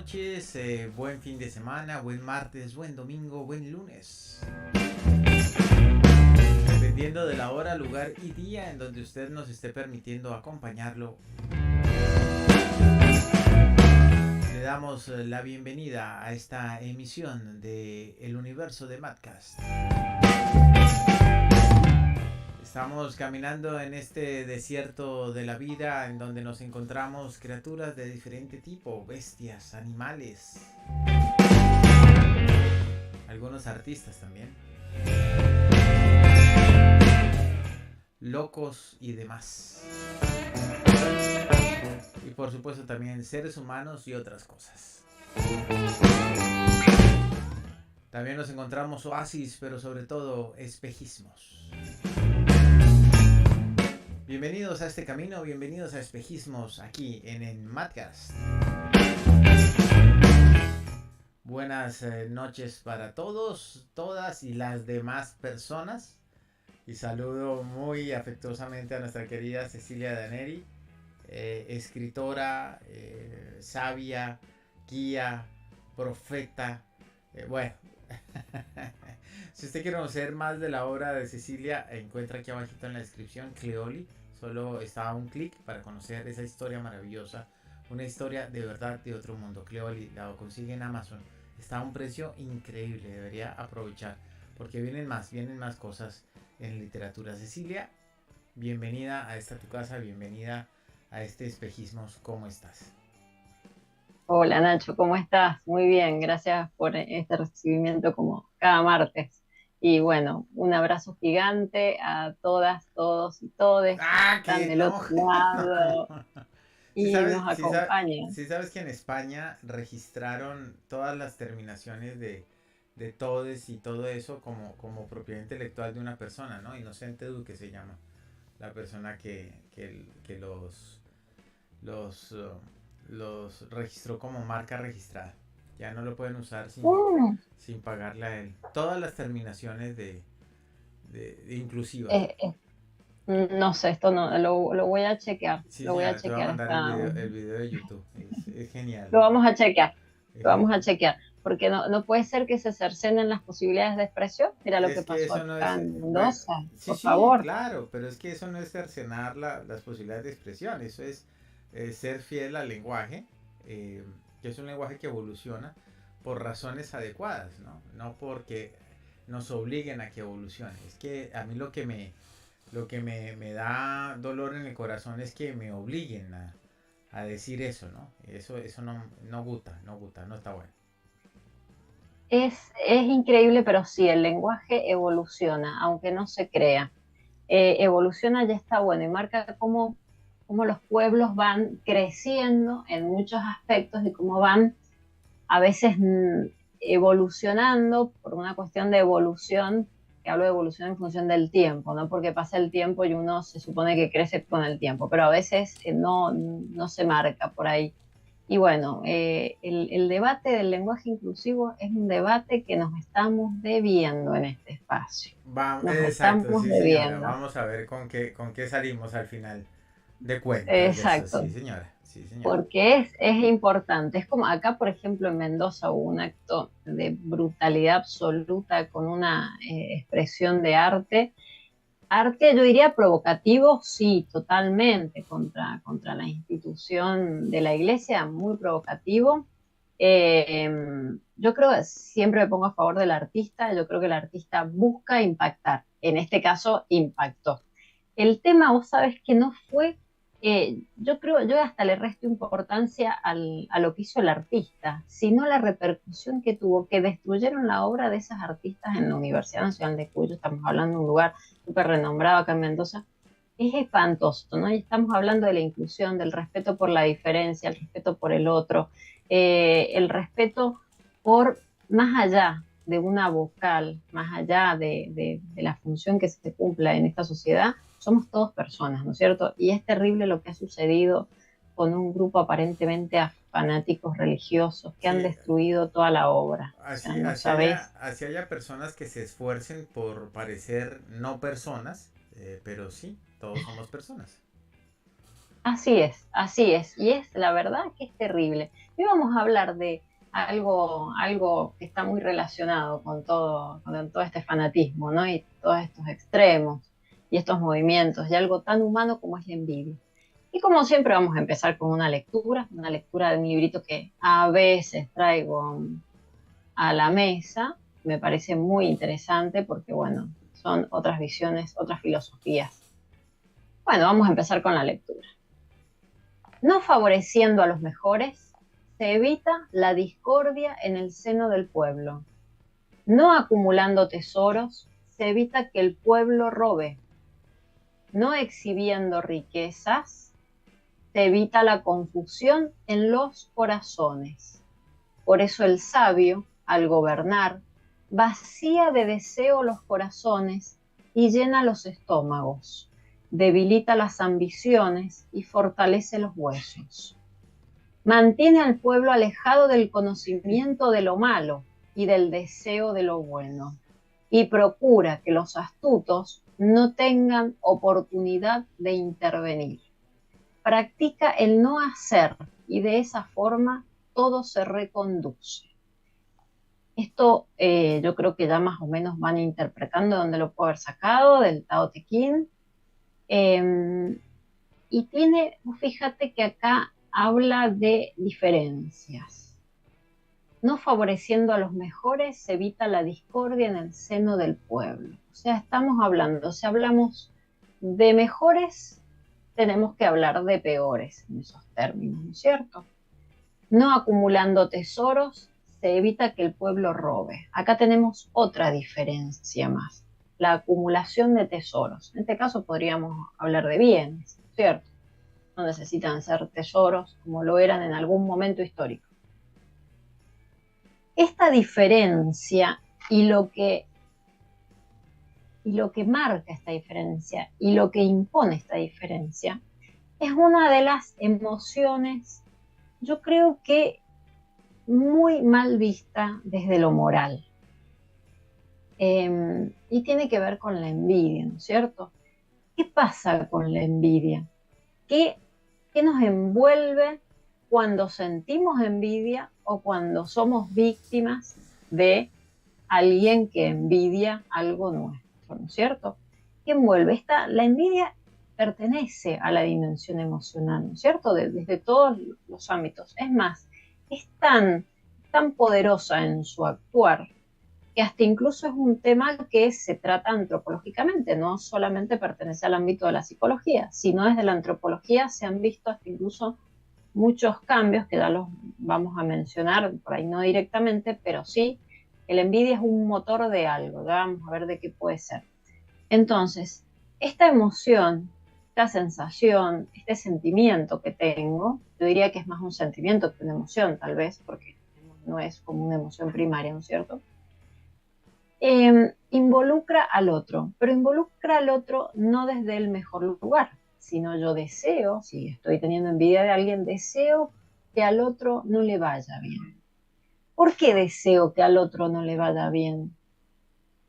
noches, buen fin de semana, buen martes, buen domingo, buen lunes. Dependiendo de la hora, lugar y día en donde usted nos esté permitiendo acompañarlo, le damos la bienvenida a esta emisión de El Universo de Madcast. Estamos caminando en este desierto de la vida en donde nos encontramos criaturas de diferente tipo, bestias, animales, algunos artistas también, locos y demás. Y por supuesto también seres humanos y otras cosas. También nos encontramos oasis, pero sobre todo espejismos. Bienvenidos a este camino, bienvenidos a Espejismos aquí en Madcast. Buenas noches para todos, todas y las demás personas. Y saludo muy afectuosamente a nuestra querida Cecilia Daneri, escritora, sabia, guía, profeta. Bueno, si usted quiere conocer más de la obra de Cecilia, encuentra aquí abajito en la descripción Cleoli. Solo está a un clic para conocer esa historia maravillosa. Una historia de verdad de otro mundo. Cleoli la consigue en Amazon. Está a un precio increíble. Debería aprovechar. Porque vienen más cosas en literatura. Cecilia, bienvenida a esta tu casa. Bienvenida a este Espejismos. ¿Cómo estás? Hola Nacho, ¿cómo estás? Muy bien, gracias por este recibimiento como cada martes. Y bueno, un abrazo gigante a todas, todos y todes que ¡Ah, están que del no! otro lado Si y sabes, nos si, sa- acompañan. si sabes que en España registraron todas las terminaciones de todes y todo eso como propiedad intelectual de una persona, ¿no? Inocente Duque se llama. La persona que los, uh, los registró como marca registrada. Ya no lo pueden usar Mm, sin pagarle a él. Todas las terminaciones de inclusivas. eh, eh, no sé, esto no, lo voy a chequear, Sí, lo voy a señora, te voy a chequear. mandar el video de YouTube. Es genial. Lo vamos a chequear, Es lo vamos a genial. chequear, porque no puede ser que se cercenen las posibilidades de expresión. Mira lo que Es que pasó eso no acá es, en bueno, Mendoza, sí, por sí, favor. claro, pero es que eso no es cercenar las posibilidades de expresión, eso es ser fiel al lenguaje, eh, que es un lenguaje que evoluciona por razones adecuadas, ¿no? No porque nos obliguen a que evolucione. Es que a mí lo que me da dolor en el corazón es que me obliguen a decir eso, ¿no? Eso no gusta, no está bueno. Es increíble, pero sí, el lenguaje evoluciona, aunque no se crea. Evoluciona ya está bueno y marca cómo los pueblos van creciendo en muchos aspectos y cómo van a veces evolucionando por una cuestión de evolución, que hablo de evolución en función del tiempo, ¿no? Porque pasa el tiempo y uno se supone que crece con el tiempo, pero a veces no se marca por ahí. Y bueno, el debate del lenguaje inclusivo es un debate que nos estamos debiendo en este espacio. Nos Exacto, estamos sí señora. debiendo. Vamos a ver con qué salimos al final de cuentas de eso. Sí Exacto. señora, sí señora. Porque es importante. Es como acá, por ejemplo, en Mendoza hubo un acto de brutalidad absoluta con una expresión de arte. Arte, yo diría provocativo, sí, totalmente, contra la institución de la iglesia, muy provocativo. Eh, yo creo que siempre me pongo a favor del artista, yo creo que el artista busca impactar, en este caso impactó. El tema, vos sabes que no fue, yo creo, yo hasta le resto importancia a lo que hizo el artista, sino la repercusión que tuvo, que destruyeron la obra de esas artistas en la Universidad Nacional de Cuyo, estamos hablando de un lugar súper renombrado acá en Mendoza. Es espantoso, ¿no? Y estamos hablando de la inclusión, del respeto por la diferencia, el respeto por el otro, el respeto por más allá de una vocal, más allá de la función que se cumpla en esta sociedad, somos todos personas, ¿no es cierto? Y es terrible lo que ha sucedido con un grupo aparentemente a fanáticos religiosos que han Sí, destruido toda la obra. O sea, así, no así haya, sabés. así haya personas que se esfuercen por parecer no personas, pero sí, todos somos personas. así es. Y es la verdad que es terrible. Hoy vamos a hablar de algo que está muy relacionado con todo este fanatismo, ¿no? Y todos estos extremos y estos movimientos, y algo tan humano como es la envidia. Y como siempre vamos a empezar con una lectura de un librito que a veces traigo a la mesa. Me parece muy interesante porque, bueno, son otras visiones, otras filosofías. Bueno, vamos a empezar con la lectura. No favoreciendo a los mejores, se evita la discordia en el seno del pueblo. No acumulando tesoros, se evita que el pueblo robe. No exhibiendo riquezas, se evita la confusión en los corazones. Por eso el sabio, al gobernar, vacía de deseo los corazones y llena los estómagos, debilita las ambiciones y fortalece los huesos. Mantiene al pueblo alejado del conocimiento de lo malo y del deseo de lo bueno, y procura que los astutos no tengan oportunidad de intervenir. Practica el no hacer y de esa forma todo se reconduce. Esto yo creo que ya más o menos van interpretando dónde lo puedo haber sacado, del Tao Te Ching. Y tiene, fíjate que acá habla de diferencias. No favoreciendo a los mejores, se evita la discordia en el seno del pueblo. O sea, estamos hablando, si hablamos de mejores, tenemos que hablar de peores en esos términos, ¿no es cierto? No acumulando tesoros, se evita que el pueblo robe. Acá tenemos otra diferencia más, la acumulación de tesoros. En este caso podríamos hablar de bienes, ¿cierto? No necesitan ser tesoros como lo eran en algún momento histórico. Esta diferencia y lo que marca esta diferencia y lo que impone esta diferencia es una de las emociones, yo creo que muy mal vista desde lo moral. Y tiene que ver con la envidia, ¿no es cierto? ¿Qué pasa con la envidia? ¿Qué nos envuelve cuando sentimos envidia o cuando somos víctimas de alguien que envidia algo nuestro, ¿no es cierto? ¿Qué envuelve? La envidia pertenece a la dimensión emocional, ¿no es cierto? Desde todos los ámbitos. Es más, es tan poderosa en su actuar que hasta incluso es un tema que se trata antropológicamente, no solamente pertenece al ámbito de la psicología, sino desde la antropología se han visto hasta incluso muchos cambios que ya los vamos a mencionar, por ahí no directamente, pero sí, la envidia es un motor de algo, ya vamos a ver de qué puede ser. Entonces, esta emoción, esta sensación, este sentimiento que tengo, yo diría que es más un sentimiento que una emoción, tal vez, porque no es como una emoción primaria, ¿no es cierto? Involucra al otro, pero involucra al otro no desde el mejor lugar, sino yo deseo, si estoy teniendo envidia de alguien, deseo que al otro no le vaya bien. ¿Por qué deseo que al otro no le vaya bien?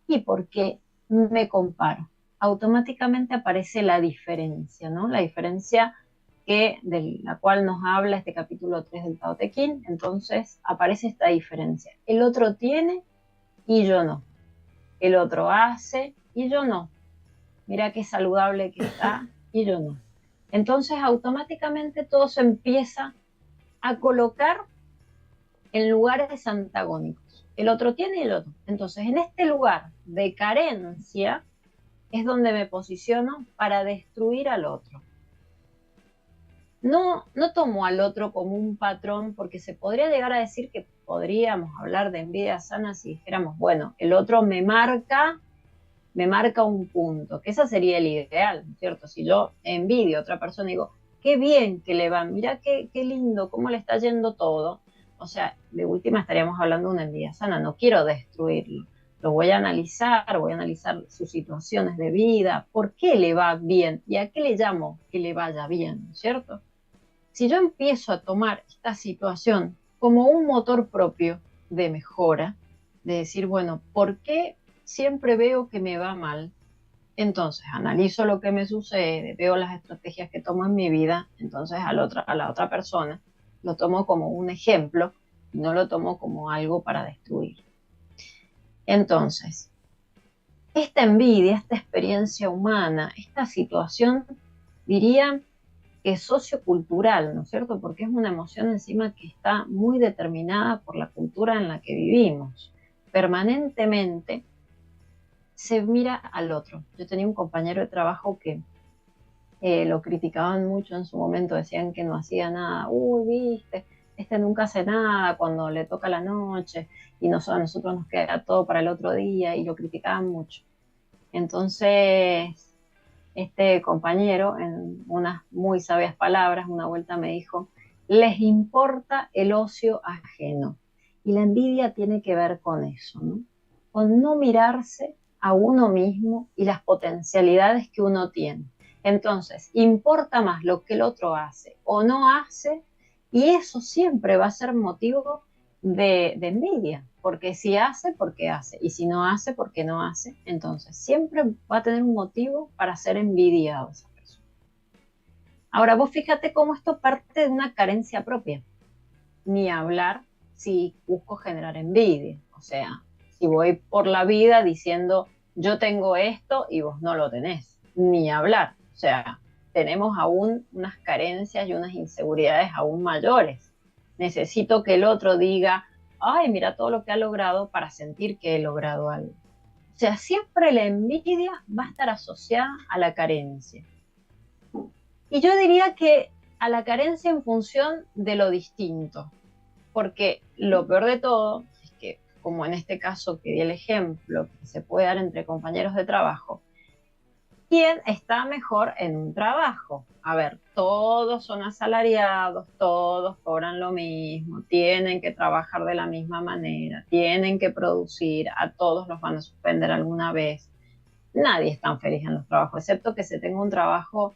Y porque me comparo. Automáticamente aparece la diferencia, ¿no? La diferencia de la cual nos habla este capítulo 3 del Tao Te Ching. Entonces aparece esta diferencia. El otro tiene y yo no. El otro hace y yo no. Mira qué saludable que está y yo no. Entonces automáticamente todo se empieza a colocar en lugares antagónicos. El otro tiene y yo no. Entonces en este lugar de carencia es donde me posiciono para destruir al otro. No tomo al otro como un patrón, porque se podría llegar a decir que podríamos hablar de envidia sana si dijéramos, bueno, el otro me marca un punto, que ese sería el ideal, ¿cierto? Si yo envidio a otra persona y digo, qué bien que le va, mira qué lindo, cómo le está yendo todo. O sea, de última estaríamos hablando de una envidia sana, no quiero destruirlo. Lo voy a analizar sus situaciones de vida, por qué le va bien y a qué le llamo que le vaya bien, ¿cierto? Si yo empiezo a tomar esta situación como un motor propio de mejora, de decir, bueno, ¿por qué siempre veo que me va mal? Entonces analizo lo que me sucede, veo las estrategias que tomo en mi vida, entonces a la otra persona lo tomo como un ejemplo y no lo tomo como algo para destruir. Entonces, esta envidia, esta experiencia humana, esta situación, diría que es sociocultural, ¿no es cierto? Porque es una emoción encima que está muy determinada por la cultura en la que vivimos. Permanentemente se mira al otro. Yo tenía un compañero de trabajo que lo criticaban mucho en su momento, decían que no hacía nada. Uy, viste, este nunca hace nada cuando le toca la noche y a nosotros nos queda todo para el otro día y lo criticaban mucho. Entonces, este compañero, en unas muy sabias palabras, una vuelta me dijo, les importa el ocio ajeno. Y la envidia tiene que ver con eso, ¿no? Con no mirarse a uno mismo y las potencialidades que uno tiene. Entonces, importa más lo que el otro hace o no hace, y eso siempre va a ser motivo de envidia, porque si hace, porque hace, y si no hace, porque no hace, entonces siempre va a tener un motivo para ser envidiado esa persona. Ahora, vos fíjate cómo esto parte de una carencia propia, ni hablar si busco generar envidia, o sea, si voy por la vida diciendo yo tengo esto y vos no lo tenés, ni hablar, o sea, tenemos aún unas carencias y unas inseguridades aún mayores. Necesito que el otro diga, ay, mira todo lo que ha logrado para sentir que he logrado algo. O sea, siempre la envidia va a estar asociada a la carencia. Y yo diría que a la carencia en función de lo distinto, porque lo peor de todo es que, como en este caso que di el ejemplo, que se puede dar entre compañeros de trabajo, ¿quién está mejor en un trabajo? A ver, todos son asalariados, todos cobran lo mismo, tienen que trabajar de la misma manera, tienen que producir, a todos los van a suspender alguna vez. Nadie es tan feliz en los trabajos, excepto que se tenga un trabajo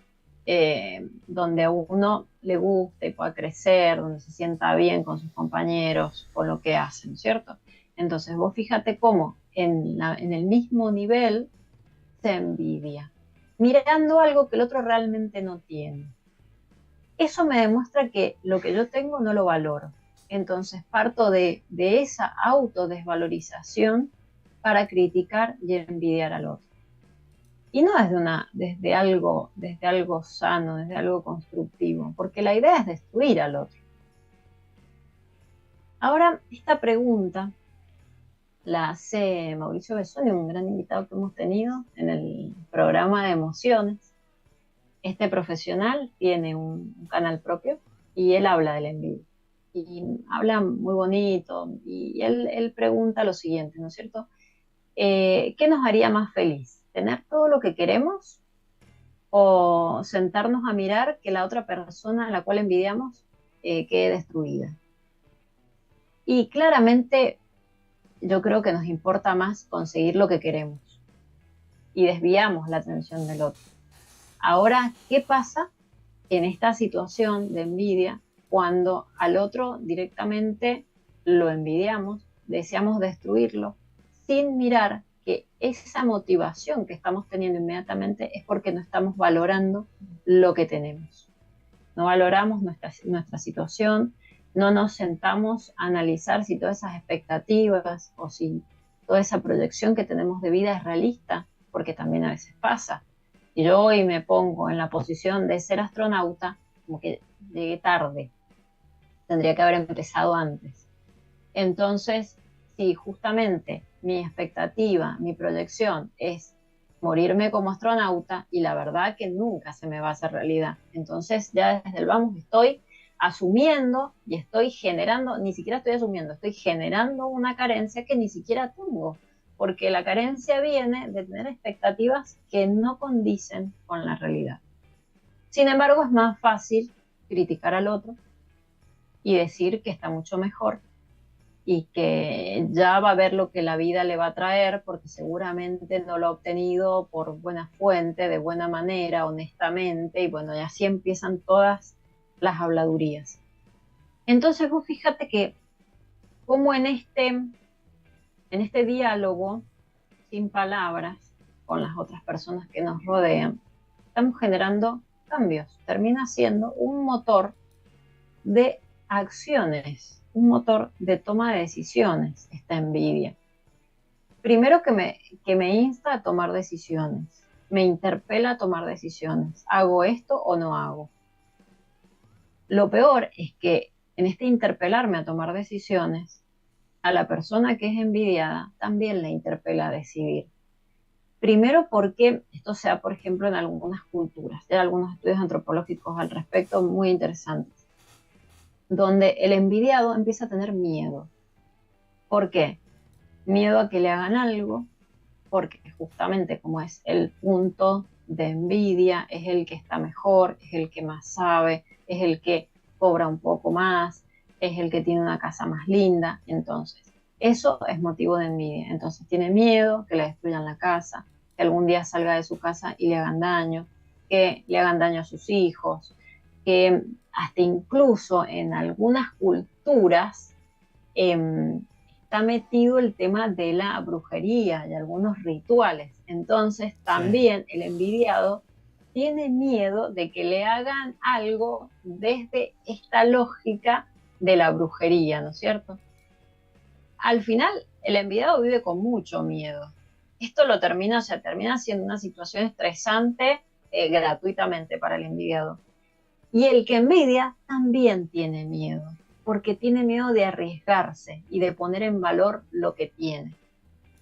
donde a uno le guste y pueda crecer, donde se sienta bien con sus compañeros, con lo que hacen, ¿cierto? Entonces vos fíjate cómo en el mismo nivel se envidia, mirando algo que el otro realmente no tiene. Eso me demuestra que lo que yo tengo no lo valoro. Entonces parto de esa autodesvalorización para criticar y envidiar al otro. Y no desde algo sano, desde algo constructivo, porque la idea es destruir al otro. Ahora, esta pregunta la hace Mauricio Bessoni, un gran invitado que hemos tenido en el programa de emociones. Este profesional tiene un canal propio y él habla del envidia. Y habla muy bonito y él pregunta lo siguiente, ¿no es cierto? ¿Qué nos haría más feliz? ¿Tener todo lo que queremos o sentarnos a mirar que la otra persona a la cual envidiamos quede destruida? Y claramente yo creo que nos importa más conseguir lo que queremos y desviamos la atención del otro. Ahora, ¿qué pasa en esta situación de envidia cuando al otro directamente lo envidiamos, deseamos destruirlo, sin mirar que esa motivación que estamos teniendo inmediatamente es porque no estamos valorando lo que tenemos? No valoramos nuestra situación, no nos sentamos a analizar si todas esas expectativas o si toda esa proyección que tenemos de vida es realista, porque también a veces pasa. Y yo hoy me pongo en la posición de ser astronauta, como que llegué tarde, tendría que haber empezado antes. Entonces, si justamente mi expectativa, mi proyección es morirme como astronauta y la verdad que nunca se me va a hacer realidad. Entonces ya desde el vamos estoy asumiendo y estoy generando, ni siquiera estoy asumiendo, estoy generando una carencia que ni siquiera tengo, porque la carencia viene de tener expectativas que no condicen con la realidad. Sin embargo, es más fácil criticar al otro y decir que está mucho mejor y que ya va a ver lo que la vida le va a traer porque seguramente no lo ha obtenido por buena fuente, de buena manera, honestamente, y bueno, y así empiezan todas las habladurías. Entonces vos fíjate que como en este diálogo sin palabras, con las otras personas que nos rodean, estamos generando cambios. Termina siendo un motor de acciones, un motor de toma de decisiones, esta envidia. Primero que me insta a tomar decisiones, me interpela a tomar decisiones. ¿Hago esto o no hago? Lo peor es que en este interpelarme a tomar decisiones, a la persona que es envidiada también le interpela a decidir. Primero porque esto se da, por ejemplo, en algunas culturas. Hay algunos estudios antropológicos al respecto muy interesantes, donde el envidiado empieza a tener miedo. ¿Por qué? Miedo a que le hagan algo, porque justamente como es el punto de envidia, es el que está mejor, es el que más sabe, es el que cobra un poco más, es el que tiene una casa más linda. Entonces, eso es motivo de envidia. Entonces tiene miedo que le destruyan la casa, que algún día salga de su casa y le hagan daño, que le hagan daño a sus hijos, que hasta incluso en algunas culturas está metido el tema de la brujería y algunos rituales. Entonces Sí, también el envidiado tiene miedo de que le hagan algo desde esta lógica de la brujería, ¿no es cierto? Al final, el envidiado vive con mucho miedo. Esto lo termina, o sea, termina siendo una situación estresante gratuitamente para el envidiado. Y el que envidia también tiene miedo, porque tiene miedo de arriesgarse y de poner en valor lo que tiene.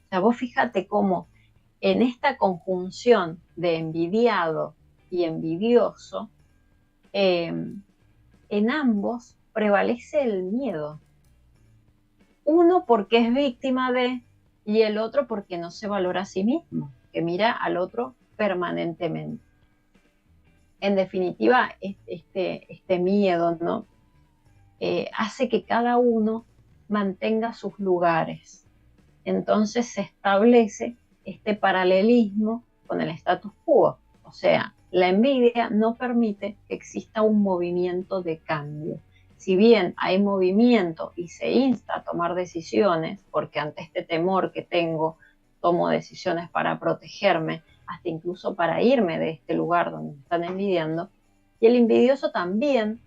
O sea, vos fíjate cómo en esta conjunción de envidiado y envidioso, eh, en ambos prevalece el miedo. Uno porque es víctima de, y el otro porque no se valora a sí mismo, que mira al otro permanentemente. En definitiva, este miedo, ¿no? Hace que cada uno mantenga sus lugares. Entonces se establece este paralelismo con el status quo. O sea, la envidia no permite que exista un movimiento de cambio. Si bien hay movimiento y se insta a tomar decisiones, porque ante este temor que tengo, tomo decisiones para protegerme, hasta incluso para irme de este lugar donde me están envidiando, y el envidioso también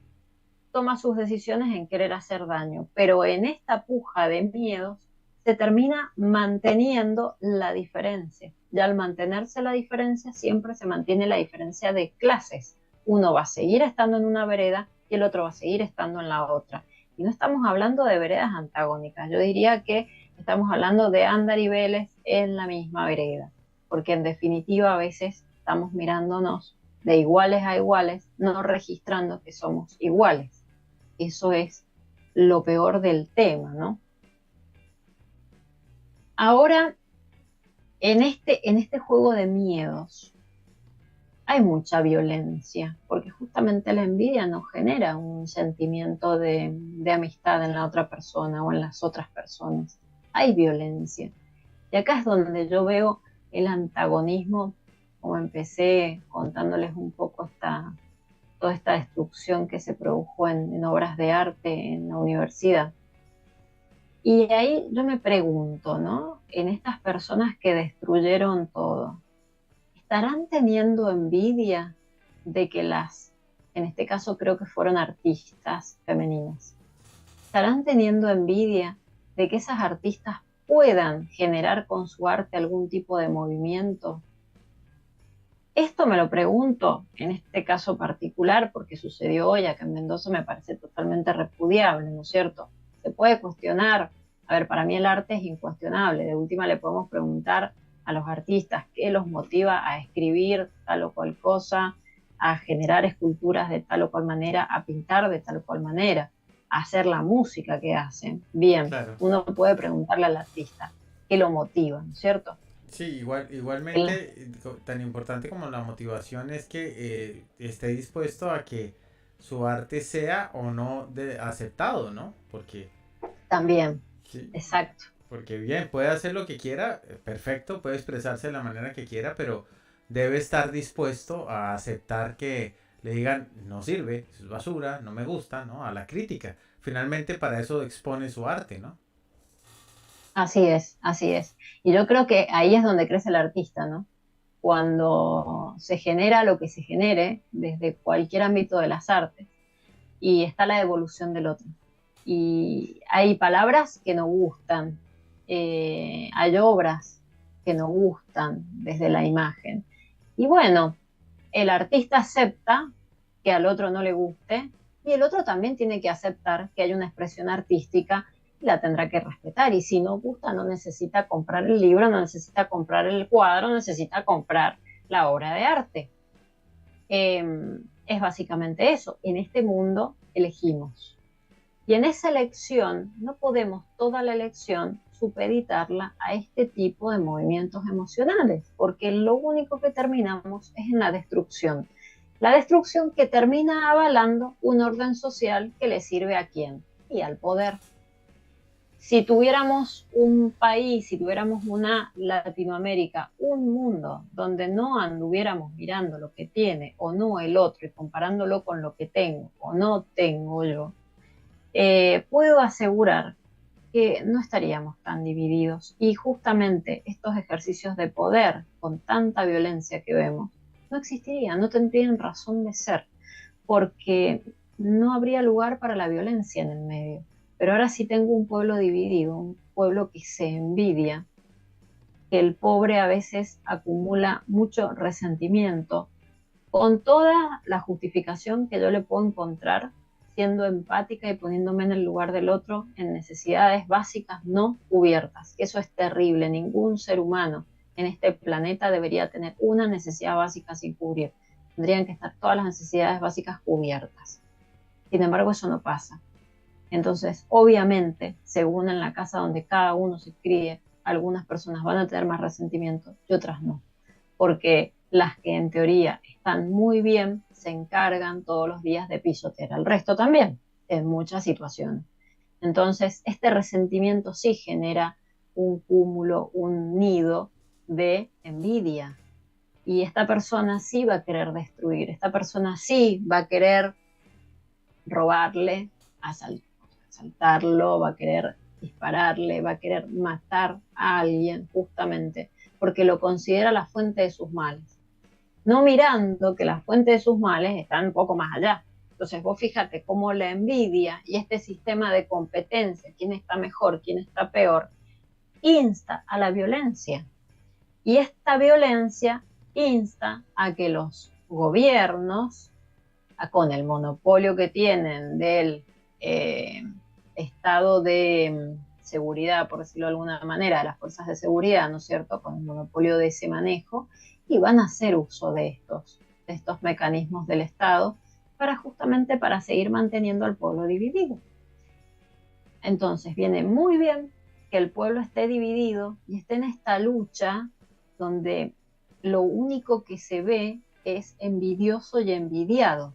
toma sus decisiones en querer hacer daño, pero en esta puja de miedos se termina manteniendo la diferencia. Y al mantenerse la diferencia, siempre se mantiene la diferencia de clases. Uno va a seguir estando en una vereda y el otro va a seguir estando en la otra. Y no estamos hablando de veredas antagónicas, yo diría que estamos hablando de andariveles en la misma vereda, porque en definitiva a veces estamos mirándonos de iguales a iguales, no registrando que somos iguales. Eso es lo peor del tema, ¿no? Ahora, en este juego de miedos hay mucha violencia, porque justamente la envidia nos genera un sentimiento de amistad en la otra persona o en las otras personas. Hay violencia. Y acá es donde yo veo el antagonismo, como empecé contándoles un poco toda esta destrucción que se produjo en obras de arte en la universidad. Y ahí yo me pregunto, ¿no? En estas personas que destruyeron todo, ¿estarán teniendo envidia de que en este caso creo que fueron artistas femeninas, estarán teniendo envidia de que esas artistas puedan generar con su arte algún tipo de movimiento? Esto me lo pregunto en este caso particular porque sucedió hoy acá en Mendoza, me parece totalmente repudiable, ¿no es cierto? Se puede cuestionar, a ver, para mí el arte es incuestionable, de última le podemos preguntar a los artistas qué los motiva a escribir tal o cual cosa, a generar esculturas de tal o cual manera, a pintar de tal o cual manera, a hacer la música que hacen. Bien, claro. uno puede preguntarle al artista qué lo motiva, ¿no es cierto? Sí, El- igualmente, tan importante como la motivación es que esté dispuesto a que su arte sea o no aceptado, ¿no? Porque, También, sí, exacto. porque bien, puede hacer lo que quiera, perfecto, puede expresarse de la manera que quiera, pero debe estar dispuesto a aceptar que le digan, no sirve, es basura, no me gusta, ¿no? A la crítica. Finalmente para eso expone su arte, ¿no? Así es, así es. Y yo creo que ahí es donde crece el artista, ¿no? cuando se genera lo que se genere desde cualquier ámbito de las artes y está la devolución del otro. Y hay palabras que no gustan, hay obras que no gustan desde la imagen. Y bueno, el artista acepta que al otro no le guste y el otro también tiene que aceptar que hay una expresión artística y la tendrá que respetar. Y si no gusta, no necesita comprar el libro, no necesita comprar el cuadro, no necesita comprar la obra de arte. Es básicamente eso. En este mundo elegimos. Y en esa elección no podemos toda la elección supeditarla a este tipo de movimientos emocionales, porque lo único que terminamos es en la destrucción. La destrucción que termina avalando un orden social que le sirve a quién y al poder. Si tuviéramos un país, si tuviéramos una Latinoamérica, un mundo donde no anduviéramos mirando lo que tiene o no el otro y comparándolo con lo que tengo o no tengo yo, puedo asegurar que no estaríamos tan divididos y justamente estos ejercicios de poder con tanta violencia que vemos no existirían, no tendrían razón de ser, porque no habría lugar para la violencia en el medio. Pero ahora sí tengo un pueblo dividido, un pueblo que se envidia, que el pobre a veces acumula mucho resentimiento, con toda la justificación que yo le puedo encontrar, siendo empática y poniéndome en el lugar del otro en necesidades básicas no cubiertas. Eso es terrible. Ningún ser humano en este planeta debería tener una necesidad básica sin cubrir. Tendrían que estar todas las necesidades básicas cubiertas. Sin embargo, eso no pasa. Entonces, obviamente, según en la casa donde cada uno se críe, algunas personas van a tener más resentimiento y otras no. Porque las que en teoría están muy bien se encargan todos los días de pisotear al resto también, en muchas situaciones. Entonces, este resentimiento sí genera un cúmulo, un nido de envidia. Y esta persona sí va a querer destruir, esta persona sí va a querer robarle, asaltarlo, va a querer dispararle, va a querer matar a alguien justamente porque lo considera la fuente de sus males, no mirando que la fuente de sus males está un poco más allá. Entonces vos fíjate cómo la envidia y este sistema de competencia, quién está mejor, quién está peor, insta a la violencia. Y esta violencia insta a que los gobiernos, con el monopolio que tienen del estado de seguridad, por decirlo de alguna manera, de las fuerzas de seguridad, ¿no es cierto?, con el monopolio de ese manejo, y van a hacer uso de estos mecanismos del Estado justamente para seguir manteniendo al pueblo dividido. Entonces viene muy bien que el pueblo esté dividido y esté en esta lucha donde lo único que se ve es envidioso y envidiado.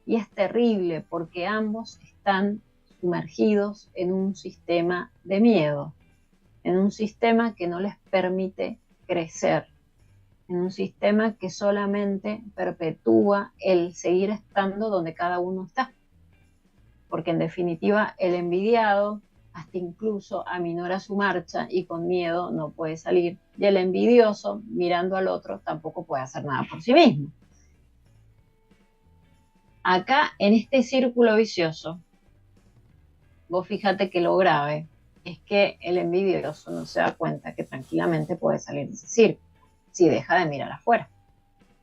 Y es terrible porque ambos están sumergidos en un sistema de miedo, en un sistema que no les permite crecer, en un sistema que solamente perpetúa el seguir estando donde cada uno está. Porque en definitiva el envidiado hasta incluso aminora su marcha y con miedo no puede salir. Y el envidioso, mirando al otro, tampoco puede hacer nada por sí mismo. Acá, en este círculo vicioso, vos fíjate que lo grave es que el envidioso no se da cuenta que tranquilamente puede salir de ese círculo si deja de mirar afuera.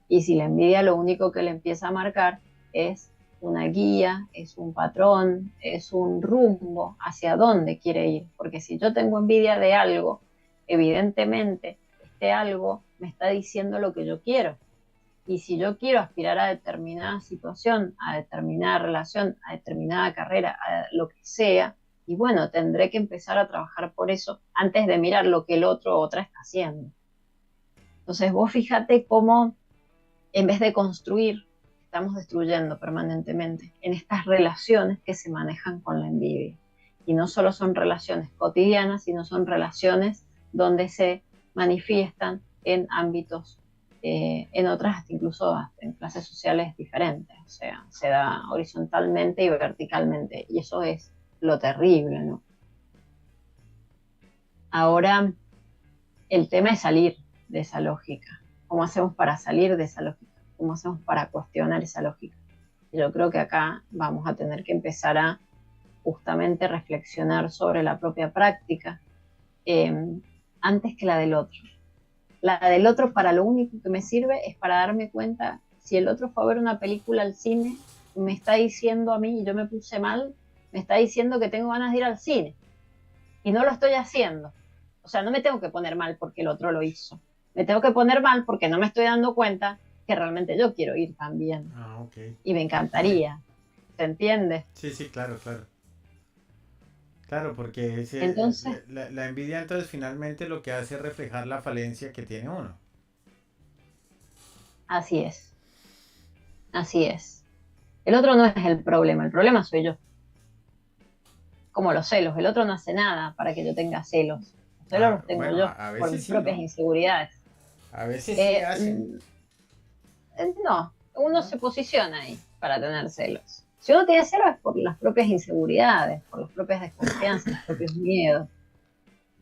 Y si la envidia lo único que le empieza a marcar es una guía, es un patrón, es un rumbo hacia dónde quiere ir. Porque si yo tengo envidia de algo, evidentemente este algo me está diciendo lo que yo quiero. Y si yo quiero aspirar a determinada situación, a determinada relación, a determinada carrera, a lo que sea, y bueno, tendré que empezar a trabajar por eso antes de mirar lo que el otro o otra está haciendo. Entonces vos fíjate cómo en vez de construir, estamos destruyendo permanentemente en estas relaciones que se manejan con la envidia. Y no solo son relaciones cotidianas, sino son relaciones donde se manifiestan en ámbitos, en otras incluso en clases sociales diferentes. O sea, se da horizontalmente y verticalmente. Y eso es lo terrible, ¿no? Ahora, el tema es salir de esa lógica. ¿Cómo hacemos para salir de esa lógica? ¿Cómo hacemos para cuestionar esa lógica? Y yo creo que acá vamos a tener que empezar a justamente reflexionar sobre la propia práctica antes que la del otro. La del otro para lo único que me sirve es para darme cuenta si el otro fue a ver una película al cine, me está diciendo a mí, y yo me puse mal, me está diciendo que tengo ganas de ir al cine y no lo estoy haciendo. O sea, no me tengo que poner mal porque el otro lo hizo. Me tengo que poner mal porque no me estoy dando cuenta que realmente yo quiero ir también. Ah, ok. Y me encantaría. ¿Se entiende? Sí, sí, claro, claro. Claro, porque Entonces, la envidia entonces finalmente lo que hace es reflejar la falencia que tiene uno. así es. Así es. El otro no es el problema soy yo. Como los celos, el otro no hace nada para que yo tenga celos. Los celos Ah, los tengo bueno, yo a por veces mis sí, propias ¿no? inseguridades. A veces sí Eh, hacen, mm, no, uno ¿no? se posiciona ahí para tener celos. Si uno tiene celos es por las propias inseguridades, por las propias desconfianzas, los propios miedos.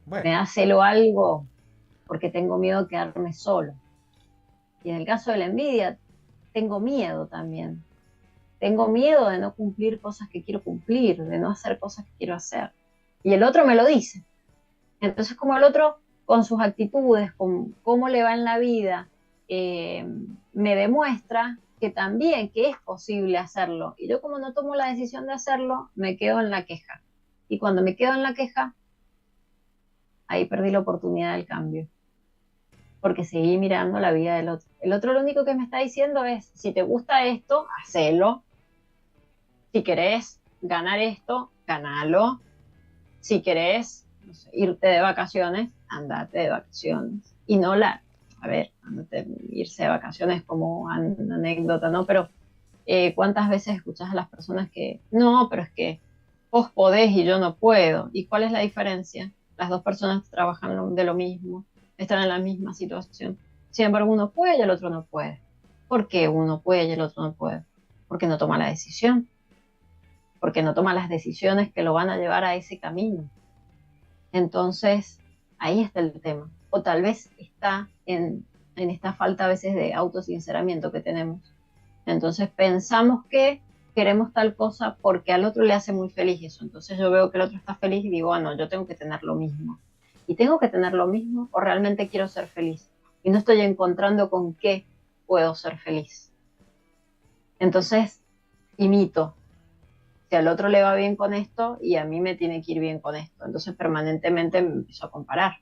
Bueno, Me da celo algo porque tengo miedo de quedarme solo. Y en el caso de la envidia, tengo miedo también. Tengo miedo de no cumplir cosas que quiero cumplir, de no hacer cosas que quiero hacer. Y el otro me lo dice. Entonces, como el otro, con sus actitudes, con cómo le va en la vida, eh, me demuestra que también, que es posible hacerlo. Y yo como no tomo la decisión de hacerlo, me quedo en la queja. Y cuando me quedo en la queja, ahí perdí la oportunidad del cambio, porque seguí mirando la vida del otro. El otro lo único que me está diciendo es, si te gusta esto, hacelo. Si querés ganar esto, ganalo. Si querés, no sé, irte de vacaciones, andate de vacaciones. Y no a ver, irse de vacaciones como anécdota, ¿no? Pero ¿cuántas veces escuchas a las personas que, no, pero es que vos podés y yo no puedo? ¿Y cuál es la diferencia? Las dos personas trabajan de lo mismo, están en la misma situación. Sin embargo, uno puede y el otro no puede. ¿Por qué uno puede y el otro no puede? Porque no toma la decisión, porque no toma las decisiones que lo van a llevar a ese camino. Entonces, ahí está el tema. O tal vez está en esta falta a veces de autosinceramiento que tenemos. Entonces pensamos que queremos tal cosa porque al otro le hace muy feliz eso. Entonces yo veo que el otro está feliz y digo, bueno, yo tengo que tener lo mismo. ¿Y tengo que tener lo mismo o realmente quiero ser feliz? Y no estoy encontrando con qué puedo ser feliz. Entonces, imito, si al otro le va bien con esto y a mí me tiene que ir bien con esto. Entonces permanentemente me empiezo a comparar,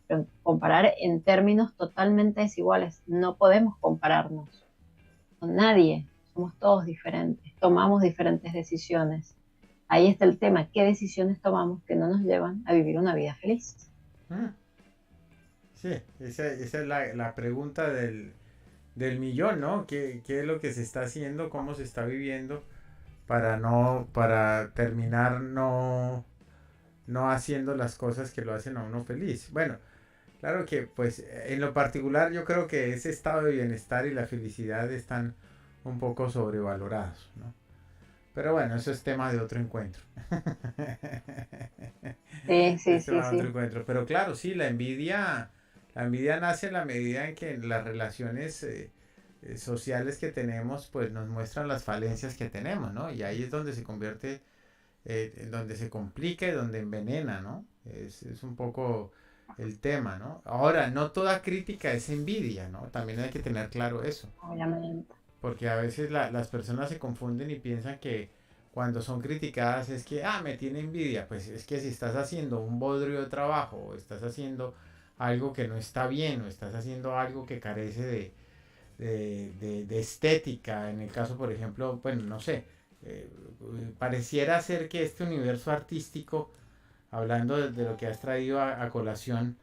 pero comparar en términos totalmente desiguales. No podemos compararnos con nadie, somos todos diferentes, tomamos diferentes decisiones. Ahí está el tema, ¿qué decisiones tomamos que no nos llevan a vivir una vida feliz? mm, sí, esa es la pregunta del millón, ¿no? ¿Qué es lo que se está haciendo? ¿Cómo se está viviendo? Para terminar no haciendo las cosas que lo hacen a uno feliz. Bueno, claro que pues en lo particular yo creo que ese estado de bienestar y la felicidad están un poco sobrevalorados, ¿no? Pero bueno, eso es tema de otro encuentro. Sí, sí, Es sí, tema de otro sí. encuentro. Pero claro, sí, la envidia nace en la medida en que las relaciones sociales que tenemos, pues nos muestran las falencias que tenemos, ¿no? Y ahí es donde se convierte, donde se complica y donde envenena, ¿no? Es un poco el tema, ¿no? Ahora, no toda crítica es envidia, ¿no? También hay que tener claro eso. Obviamente. Porque a veces las personas se confunden y piensan que cuando son criticadas es que, ah, me tiene envidia. Pues es que si estás haciendo un bodrio de trabajo, o estás haciendo algo que no está bien, o estás haciendo algo que carece de estética, en el caso, por ejemplo, bueno, no sé, eh, pareciera ser que este universo artístico, hablando de lo que has traído a colación,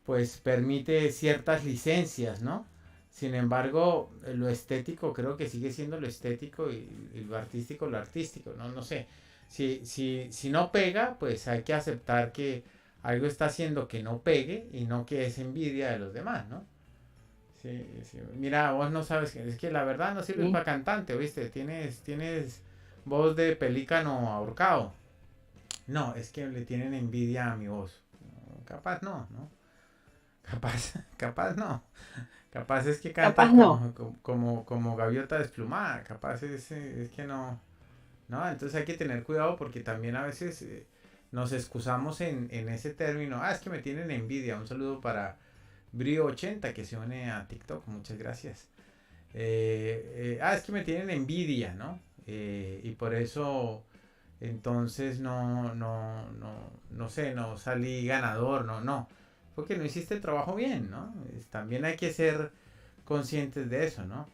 pues permite ciertas licencias, ¿no? Sin embargo, lo estético creo que sigue siendo lo estético y lo artístico lo artístico, ¿no? No sé. Si no pega, pues hay que aceptar que algo está haciendo que no pegue y no que es envidia de los demás, ¿no? Sí, sí. Mira, vos no sabes, es que la verdad no sirves Sí. para cantante, ¿viste? Tienes voz de pelícano ahorcado. No, es que le tienen envidia a mi voz. No, capaz no, ¿no? Capaz, capaz no. Capaz es que canta Capaz no. como gaviota desplumada, capaz es que no. No, entonces hay que tener cuidado porque también a veces nos excusamos en ese término. Ah, es que me tienen envidia. Un saludo para Brio80 que se une a TikTok. Muchas gracias. Es que me tienen envidia, ¿no? Y por eso entonces no sé, no salí ganador, no. Porque no hiciste el trabajo bien, ¿no? También hay que ser conscientes de eso, ¿no?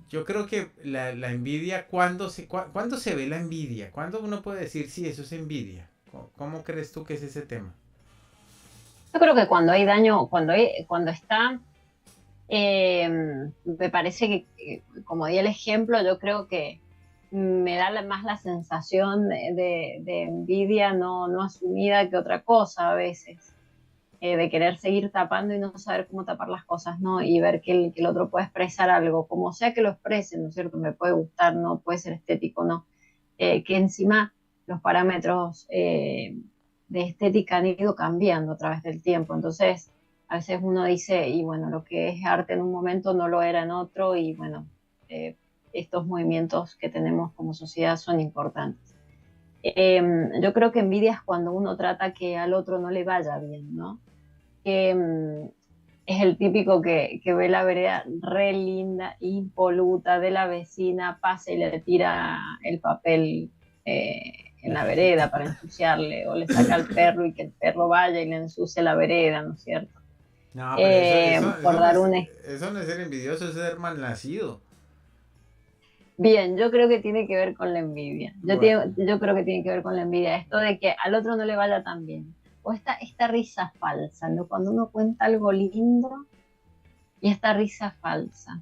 Yo creo que la envidia, ¿cuándo se ve la envidia? ¿Cuándo uno puede decir, sí, eso es envidia? ¿Cómo crees tú que es ese tema? Yo creo que cuando hay daño, cuando está, eh, me parece como di el ejemplo, yo creo que me da más la sensación de envidia no asumida que otra cosa a veces. De querer seguir tapando y no saber cómo tapar las cosas, ¿no? Y ver que el otro puede expresar algo, como sea que lo exprese, ¿no es cierto? Me puede gustar, no puede ser estético, no. Que encima los parámetros de estética han ido cambiando a través del tiempo, entonces a veces uno dice, y bueno, lo que es arte en un momento no lo era en otro, y bueno, eh, estos movimientos que tenemos como sociedad son importantes. Yo creo que envidia es cuando uno trata que al otro no le vaya bien, ¿no? Que es el típico que ve la vereda re linda, impoluta de la vecina, pasa y le tira el papel eh, en la vereda para ensuciarle, o le saca al perro y que el perro vaya y le ensucie la vereda, ¿no es cierto? No, pero Por dar un eso no es ser envidioso, es ser malnacido. Bien, yo creo que tiene que ver con la envidia. Bueno, Yo creo que tiene que ver con la envidia. Esto de que al otro no le vaya tan bien. O esta risa falsa, ¿no? Cuando uno cuenta algo lindo y esta risa falsa.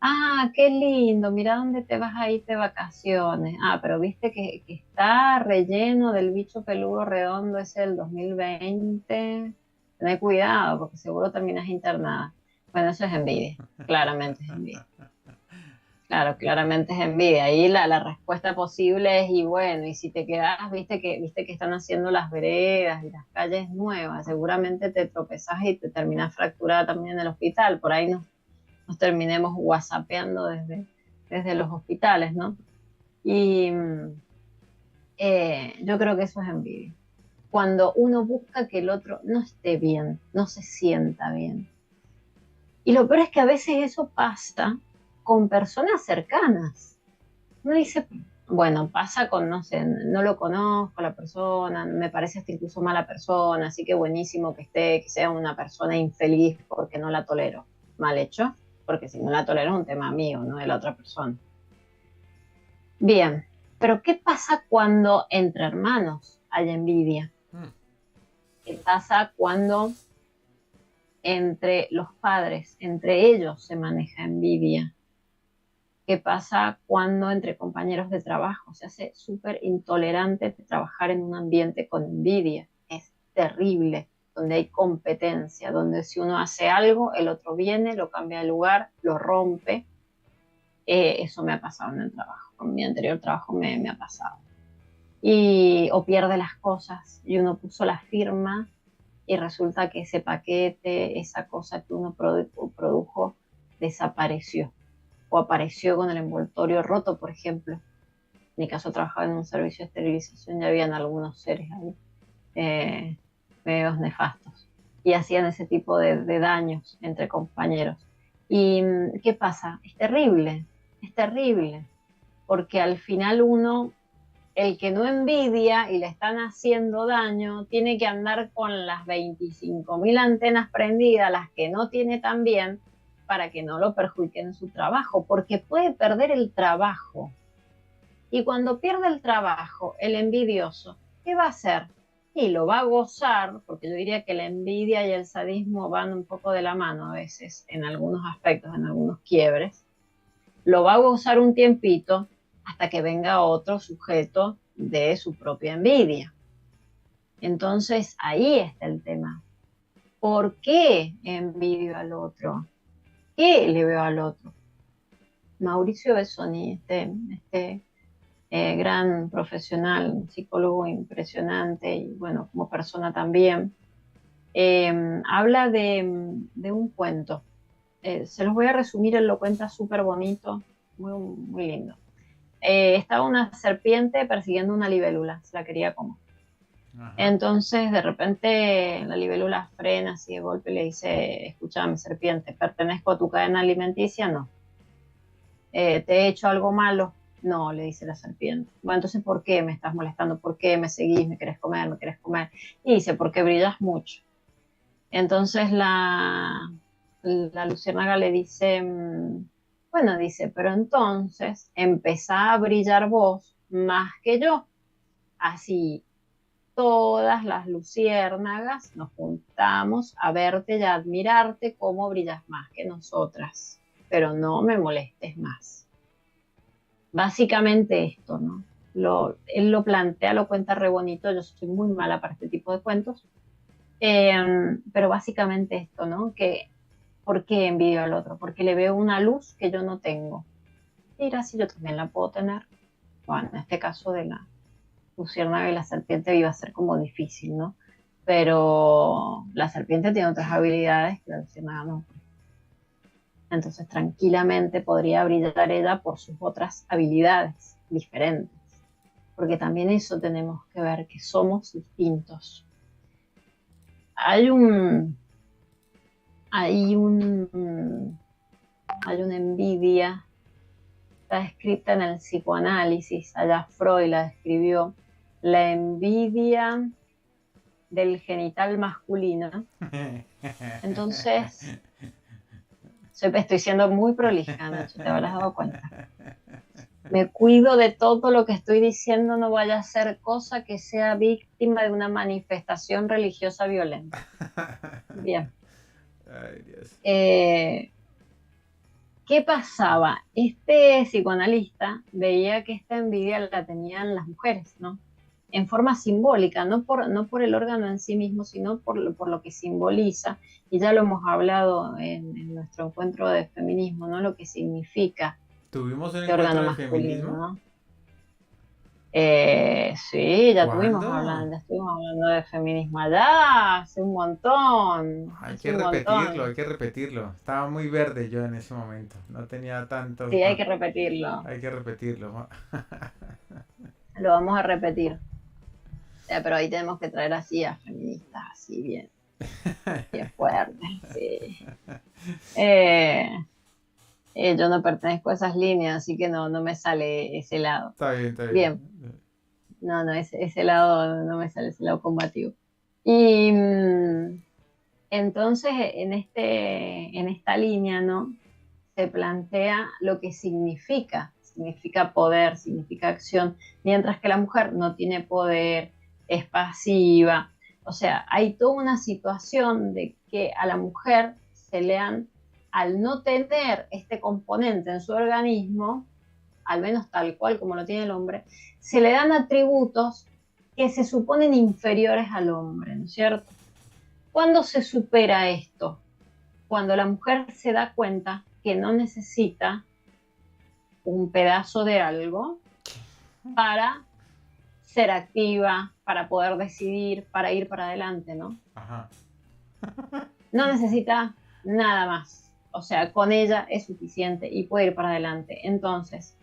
Ah, qué lindo, mira dónde te vas a ir de vacaciones. Ah, pero viste que está relleno del bicho peludo redondo ese del 2020. Ten cuidado, porque seguro terminas internada. Bueno, eso es envidia, claramente es envidia. Claro, claramente es envidia. Ahí la respuesta posible es, y bueno, y si te quedas, viste que están haciendo las veredas y las calles nuevas, seguramente te tropezás y te terminas fracturada también en el hospital. Por ahí nos terminemos whatsappeando desde los hospitales, ¿no? Y yo creo que eso es envidia. Cuando uno busca que el otro no esté bien, no se sienta bien. Y lo peor es que a veces eso pasa con personas cercanas. Uno dice, bueno, pasa con, no sé, no lo conozco a la persona, me parece hasta incluso mala persona, así que buenísimo que sea una persona infeliz porque no la tolero. Mal hecho, porque si no la tolero es un tema mío, no de la otra persona. Bien, pero ¿qué pasa cuando entre hermanos hay envidia? mm, ¿Qué pasa cuando entre los padres, entre ellos se maneja envidia? ¿Qué pasa cuando entre compañeros de trabajo se hace súper intolerante trabajar en un ambiente con envidia? Es terrible, donde hay competencia, donde si uno hace algo, el otro viene, lo cambia de lugar, lo rompe. Eso me ha pasado en el trabajo, con mi anterior trabajo me ha pasado. O pierde las cosas y uno puso la firma y resulta que ese paquete, esa cosa que uno produjo, desapareció o apareció con el envoltorio roto, por ejemplo. En mi caso trabajaba en un servicio de esterilización y habían algunos seres ahí, eh, medios nefastos, y hacían ese tipo de daños entre compañeros. ¿Y qué pasa? Es terrible, porque al final uno, el que no envidia y le están haciendo daño, tiene que andar con las 25.000 antenas prendidas, las que no tiene también, para que no lo perjudiquen en su trabajo, porque puede perder el trabajo. Y cuando pierde el trabajo, el envidioso, ¿qué va a hacer? Y lo va a gozar, porque yo diría que la envidia y el sadismo van un poco de la mano a veces, en algunos aspectos, en algunos quiebres. Lo va a gozar un tiempito hasta que venga otro sujeto de su propia envidia. Entonces ahí está el tema. ¿Por qué envidio al otro? ¿Qué le veo al otro? Mauricio Bessoni, gran profesional, psicólogo impresionante y bueno, como persona también, Habla de un cuento. Se los voy a resumir, él lo cuenta súper bonito, muy, muy lindo. Estaba una serpiente persiguiendo una libélula, se la quería comer. Ajá. Entonces, de repente, la libélula frena así de golpe y le dice, escúchame, serpiente, ¿pertenezco a tu cadena alimenticia? No. ¿Te he hecho algo malo? No, le dice la serpiente. Bueno, entonces, ¿por qué me estás molestando? ¿Por qué me seguís? ¿Me querés comer? ¿Me querés comer? Y dice, porque brillas mucho. Entonces la luciérnaga le dice, bueno, dice, pero entonces empezá a brillar vos más que yo. Así todas las luciérnagas nos juntamos a verte y a admirarte cómo brillas más que nosotras, pero no me molestes más. Básicamente esto, ¿no? Él lo plantea, lo cuenta re bonito, yo soy muy mala para este tipo de cuentos, pero básicamente esto, ¿no? Que ¿por qué envidio al otro? Porque le veo una luz que yo no tengo. Mira, si yo también la puedo tener. Bueno, en este caso de la luciérnaga y la serpiente iba a ser como difícil, ¿no? Pero la serpiente tiene otras habilidades que la luciérnaga no. Entonces tranquilamente podría brillar ella por sus otras habilidades diferentes. Porque también eso tenemos que ver, que somos distintos. Hay un, hay un, hay una envidia, está escrita en el psicoanálisis, allá Freud la describió, la envidia del genital masculino. Entonces, estoy siendo muy prolija, Nacho, te habrás dado cuenta. Me cuido de todo lo que estoy diciendo, no vaya a ser cosa que sea víctima de una manifestación religiosa violenta. Bien. Ay, Dios. Eh, ¿Qué pasaba? Este psicoanalista veía que esta envidia la tenían las mujeres, ¿no? En forma simbólica, no por el órgano en sí mismo, sino por lo que simboliza, y ya lo hemos hablado en nuestro encuentro de feminismo, ¿no? Lo que significa ¿Tuvimos un este órgano encuentro de masculino, feminismo? ¿no? Sí, ¿Cuándo? ya estuvimos hablando de feminismo allá, Hay hace que un repetirlo, montón. hay que repetirlo. Estaba muy verde yo en ese momento. No tenía tanto. Sí, hay que repetirlo, Hay que repetirlo. lo vamos a repetir. Pero ahí tenemos que traer así a feministas, así bien, bien fuertes, sí. Eh, yo no pertenezco a esas líneas, así que no me sale ese lado. Está bien, está bien. Bien, no, ese lado no me sale, ese lado combativo. Y entonces en esta línea, ¿no? Se plantea lo que significa poder, significa acción, mientras que la mujer no tiene poder, es pasiva. O sea, hay toda una situación de que a la mujer se le han, al no tener este componente en su organismo, al menos tal cual como lo tiene el hombre, se le dan atributos que se suponen inferiores al hombre, ¿no es cierto? ¿Cuándo se supera esto? Cuando la mujer se da cuenta que no necesita un pedazo de algo para ser activa, para poder decidir, para ir para adelante, ¿no? Ajá. No necesita nada más. O sea, con ella es suficiente y puede ir para adelante. Entonces,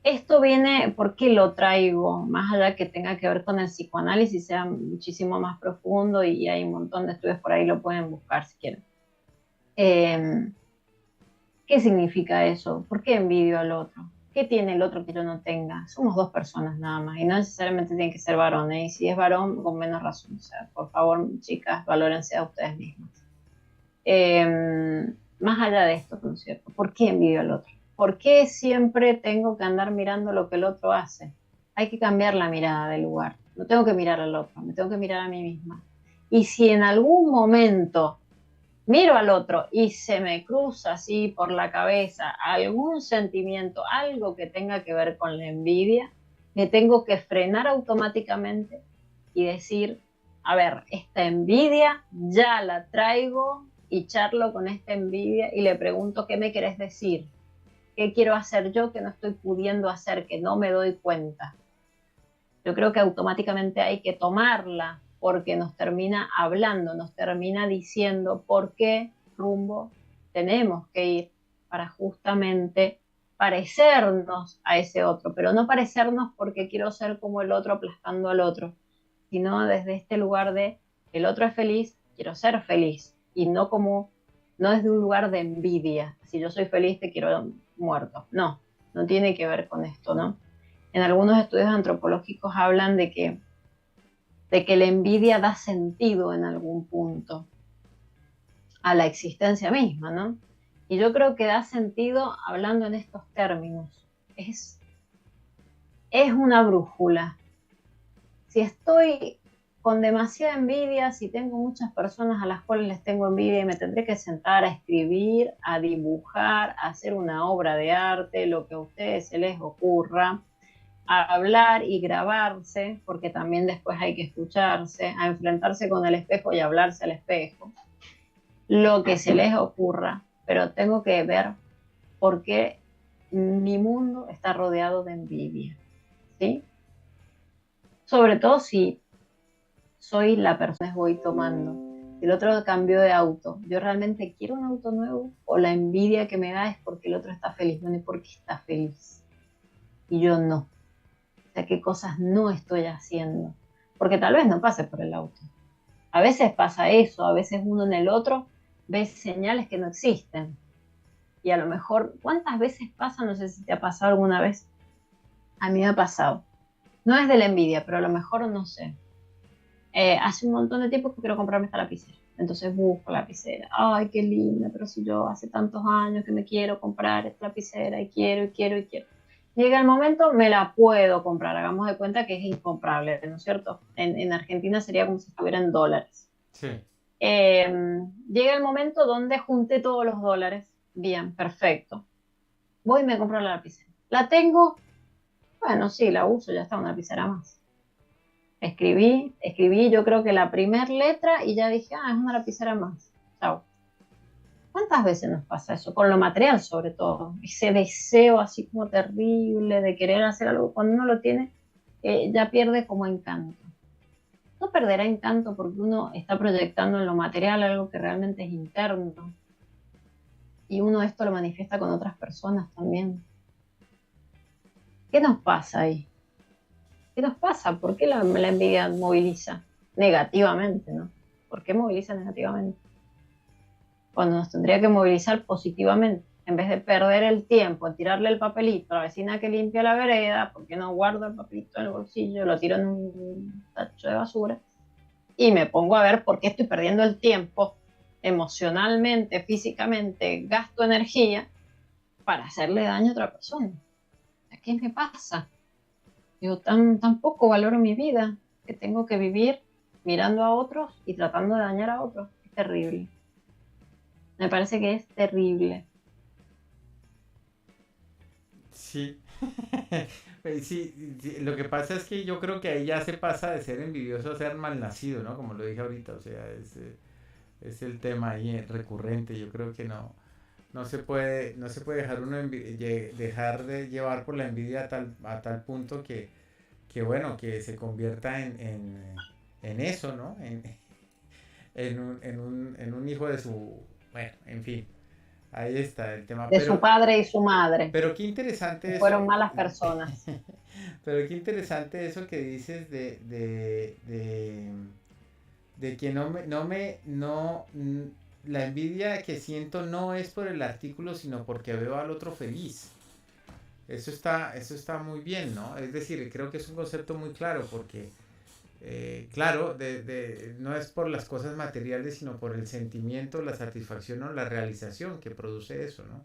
esto viene, ¿por qué lo traigo? Más allá que tenga que ver con el psicoanálisis, sea muchísimo más profundo y hay un montón de estudios por ahí, lo pueden buscar si quieren. Eh, ¿Qué significa eso? ¿Por qué envidio al otro? ¿Qué tiene el otro que yo no tenga? Somos dos personas nada más y no necesariamente tiene que ser varón, ¿eh? Y si es varón, con menos razón. O sea, por favor, chicas, valórense a ustedes mismas. Más allá de esto, ¿no es cierto? ¿Por qué envidio al otro? ¿Por qué siempre tengo que andar mirando lo que el otro hace? Hay que cambiar la mirada del lugar. No tengo que mirar al otro, me tengo que mirar a mí misma. Y si en algún momento miro al otro y se me cruza así por la cabeza algún sentimiento, algo que tenga que ver con la envidia, me tengo que frenar automáticamente y decir, a ver, esta envidia ya la traigo y charlo con esta envidia y le pregunto, ¿qué me querés decir? ¿Qué quiero hacer yo que no estoy pudiendo hacer, que no me doy cuenta? Yo creo que automáticamente hay que tomarla. porque nos termina hablando, nos termina diciendo por qué rumbo tenemos que ir para justamente parecernos a ese otro, pero no parecernos porque quiero ser como el otro aplastando al otro, sino desde este lugar de el otro es feliz, quiero ser feliz, y no desde un lugar de envidia, si yo soy feliz te quiero muerto, no, no tiene que ver con esto, ¿no? En algunos estudios antropológicos hablan de que la envidia da sentido en algún punto a la existencia misma, ¿no? Y yo creo que da sentido hablando en estos términos. Es una brújula. Si estoy con demasiada envidia, si tengo muchas personas a las cuales les tengo envidia y me tendré que sentar a escribir, a dibujar, a hacer una obra de arte, lo que a ustedes se les ocurra, a hablar y grabarse, porque también después hay que escucharse, a enfrentarse con el espejo y hablarse al espejo, lo que se les ocurra, pero tengo que ver por qué mi mundo está rodeado de envidia, ¿sí? Sobre todo si soy la persona que voy tomando. Si el otro cambió de auto, ¿yo realmente quiero un auto nuevo? ¿O la envidia que me da es porque el otro está feliz? Bueno, ¿y por qué está feliz? Y yo no. O sea, ¿qué cosas no estoy haciendo? Porque tal vez no pase por el auto. A veces pasa eso, a veces uno en el otro ve señales que no existen. Y a lo mejor, ¿cuántas veces pasa? No sé si te ha pasado alguna vez. A mí me ha pasado. No es de la envidia, pero a lo mejor no sé. Hace un montón de tiempo que quiero comprarme esta lapicera. Entonces busco la lapicera. Ay, qué linda, pero si yo hace tantos años que me quiero comprar esta lapicera y quiero y quiero y quiero. Llega el momento, me la puedo comprar. Hagamos de cuenta que es incomprable, ¿no es cierto? En Argentina sería como si estuviera en dólares. Sí. Llega el momento donde junté todos los dólares. Bien, perfecto. Voy y me compro la lapicera. La tengo, bueno, sí, la uso, ya está, una lapicera más. Escribí, yo creo que la primera letra y ya dije, es una lapicera más. Chao. ¿Cuántas veces nos pasa eso? Con lo material sobre todo. Ese deseo así como terrible de querer hacer algo cuando uno lo tiene, ya pierde como encanto. No perderá encanto porque uno está proyectando en lo material algo que realmente es interno. Y uno esto lo manifiesta con otras personas también. ¿Qué nos pasa ahí? ¿Qué nos pasa? ¿Por qué la envidia moviliza negativamente, no? ¿Por qué moviliza negativamente? Cuando nos tendría que movilizar positivamente, en vez de perder el tiempo en tirarle el papelito a la vecina que limpia la vereda, porque no guardo el papelito en el bolsillo, lo tiro en un tacho de basura, y me pongo a ver por qué estoy perdiendo el tiempo emocionalmente, físicamente, gasto energía para hacerle daño a otra persona. ¿Qué me pasa? Yo tampoco valoro mi vida, que tengo que vivir mirando a otros y tratando de dañar a otros. Es terrible. Me parece que es terrible. Sí. Sí, sí, lo que pasa es que yo creo que ahí ya se pasa de ser envidioso a ser malnacido, ¿no? Como lo dije ahorita, o sea, es el tema ahí recurrente. Yo creo que no se puede dejar dejar de llevar por la envidia a tal punto que bueno, que se convierta en eso, ¿no? En un hijo de su, bueno, en fin, ahí está el tema. De su padre y su madre, Pero qué que interesante fueron eso. malas personas. Pero qué interesante eso que dices de que la envidia que siento no es por el artículo, sino porque veo al otro feliz. Eso está muy bien, ¿no? Es decir, creo que es un concepto muy claro porque, claro, no es por las cosas materiales, sino por el sentimiento, la satisfacción o la realización que produce eso, ¿no?